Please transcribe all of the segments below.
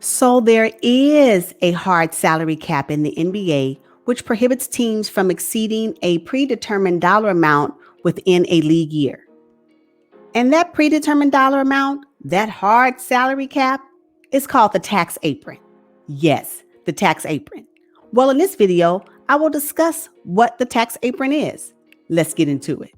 So there is a hard salary cap in the NBA, which prohibits teams from exceeding a predetermined dollar amount within a league year. And that predetermined dollar amount, that hard salary cap, is called the tax apron. Yes, the tax apron. Well, in this video, I will discuss what the tax apron is. Let's get into it.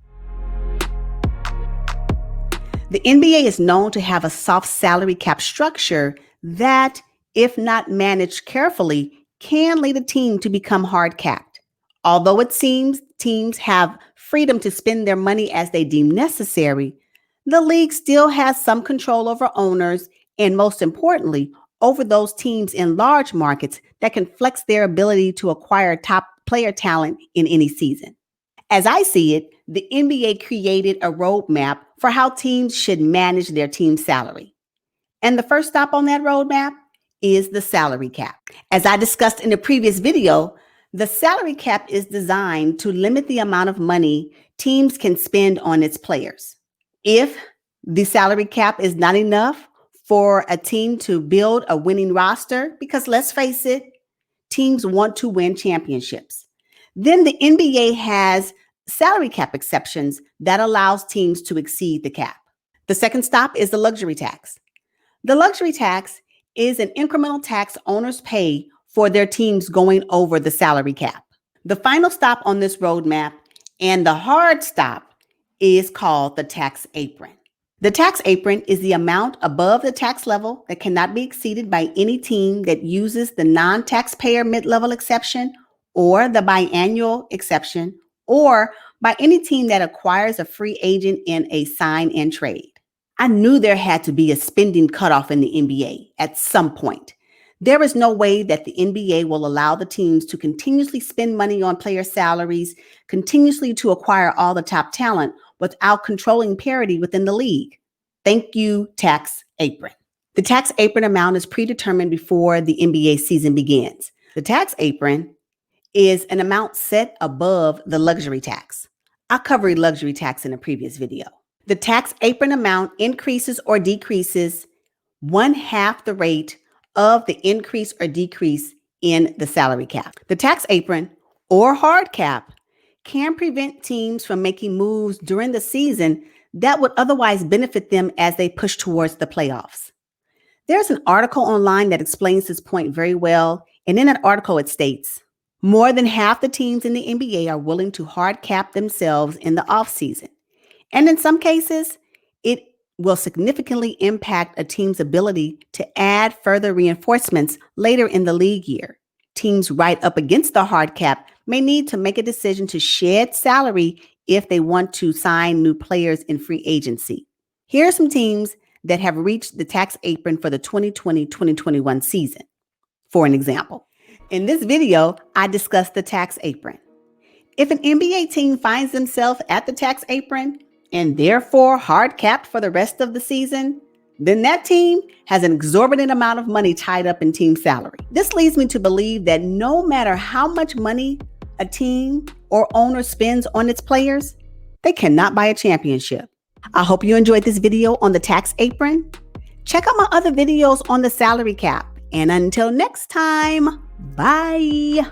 The NBA is known to have a soft salary cap structure that, if not managed carefully, can lead a team to become hard capped. Although it seems teams have freedom to spend their money as they deem necessary, the league still has some control over owners and, most importantly, over those teams in large markets that can flex their ability to acquire top player talent in any season. As I see it, the NBA created a roadmap for how teams should manage their team salary. And the first stop on that roadmap is the salary cap. As I discussed in the previous video, the salary cap is designed to limit the amount of money teams can spend on its players. If the salary cap is not enough for a team to build a winning roster, because let's face it, teams want to win championships, then the NBA has salary cap exceptions that allows teams to exceed the cap. The second stop is the luxury tax. The luxury tax is an incremental tax owners pay for their teams going over the salary cap. The final stop on this roadmap and the hard stop is called the tax apron. The tax apron is the amount above the tax level that cannot be exceeded by any team that uses the non-taxpayer mid-level exception or the biannual exception, or by any team that acquires a free agent in a sign and trade. I knew there had to be a spending cutoff in the NBA at some point. There is no way that the NBA will allow the teams to continuously spend money on player salaries, continuously to acquire all the top talent without controlling parity within the league. Thank you, tax apron. The tax apron amount is predetermined before the NBA season begins. The tax apron is an amount set above the luxury tax. I covered luxury tax in a previous video. The tax apron amount increases or decreases 1/2 the rate of the increase or decrease in the salary cap. The tax apron or hard cap can prevent teams from making moves during the season that would otherwise benefit them as they push towards the playoffs. There's an article online that explains this point very well, and in that article it states, more than half the teams in the NBA are willing to hard cap themselves in the offseason. And in some cases, it will significantly impact a team's ability to add further reinforcements later in the league year. Teams right up against the hard cap may need to make a decision to shed salary if they want to sign new players in free agency. Here are some teams that have reached the tax apron for the 2020-2021 season. For an example, in this video, I discussed the tax apron. If an NBA team finds themselves at the tax apron and therefore hard capped for the rest of the season, then that team has an exorbitant amount of money tied up in team salary. This leads me to believe that no matter how much money a team or owner spends on its players, they cannot buy a championship. I hope you enjoyed this video on the tax apron. Check out my other videos on the salary cap. And until next time, bye.